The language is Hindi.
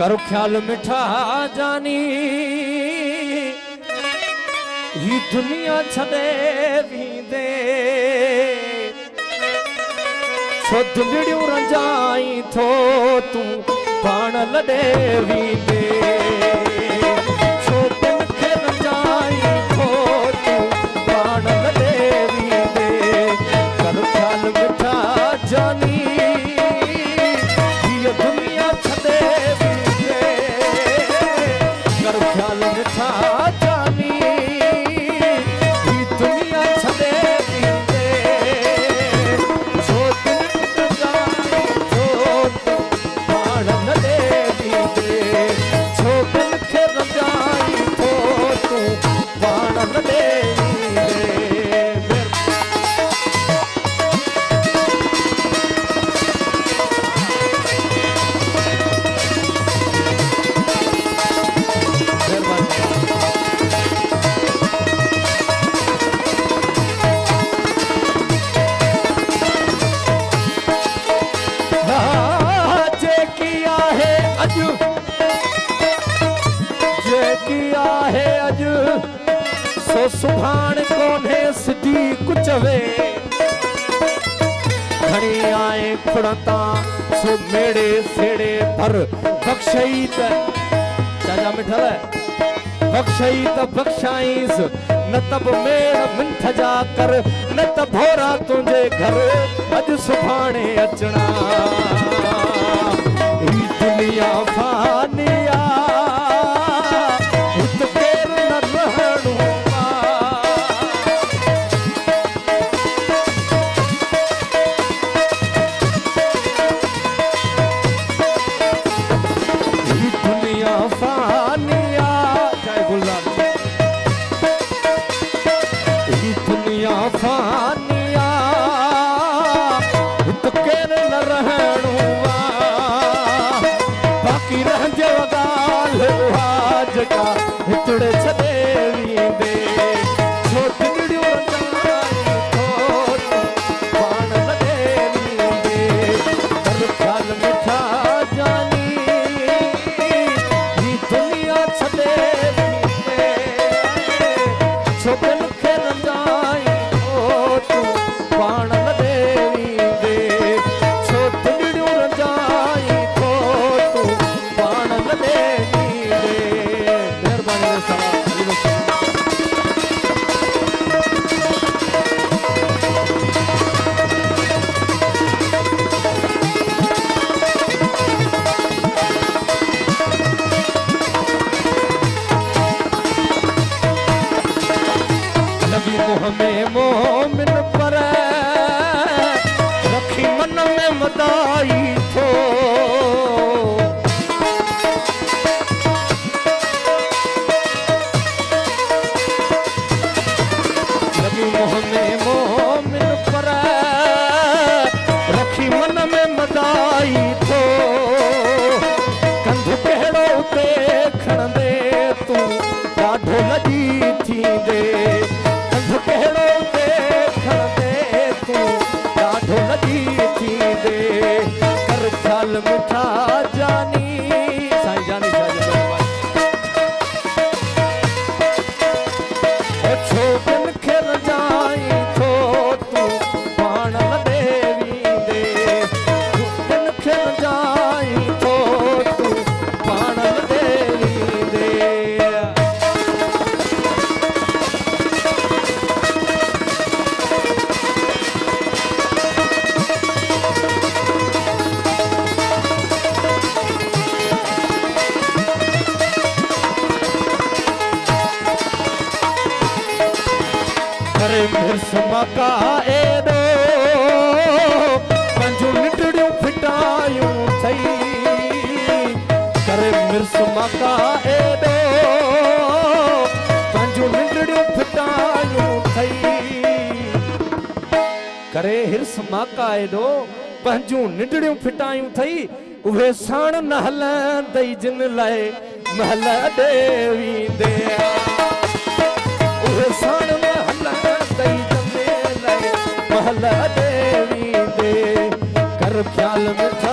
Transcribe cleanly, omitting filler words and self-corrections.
करो ख्याल मिठा जानी ही दुनिया छदे वींदे छो दिलड़ियूं रंजाई थो तू पाण लॾे वींदे छो दिल खे रंजाई थो तू पाण लॾे वींदे करो ख्याल मिठा जानी हीअ दुनिया छॾे वींदे करो ख्याल मिठा जानी ही दुनिया छॾे वींदे छो दिल रंजाई थो तू पाण लॾे वींदे छो दिल खे रंजाई थो तू पाण लॾे वींदे सो सुभाण कोन्हे सिधी कुचवे घणी आए खुड़ता सो मेड़े सेड़े भर बख्शई त चाचा मिठल बख्शई त बख्शाईस न तब मेड़ मिंठ जा कर न त भोरा तुंहिंजे घर अज सुभाणे अचना ही दुनिया फानिया हितड़े छदे वींदे छो दिलड़ियूं रंजाई थो तू पाण लॾे वींदे करो ख्याल मिठा जानी ही दुनिया छॾे वींदे छो दिल खे रंजाई थो तू पाण लॾे वींदे छो दिलड़ियूं रंजाई थो तू पाण लॾे में मोमिन पर रखी मन में मदाई थो लगी मोह में मोमिन पर रखी मन में मदाई थो कंध कहिड़ो उते खणंदे तू ॾाढो लॼी थींदे कहिड़ो देखंदे तू ॾाढो लॻी थींदे कर ख्याल मिठा जानी साईं जानी छो दिल खे रंजाई थो तू पाण लॾे वींदे दिल खे रंजाई थो तू पाण लॾे वींदे मका एॾो पंहिंजूं निटड़ियूं फिटायूं थई करे मिर्स मका एॾो पंहिंजूं निटड़ियूं फिटायूं थई करे हिर्स मका एॾो पंहिंजूं निटड़ियूं फिटायूं थई उहे साण न हलंदई जिन लाइ महल ॾे वींदे उहे साण न हलंदई महल ॾे वींदे कर ख्याल मिठा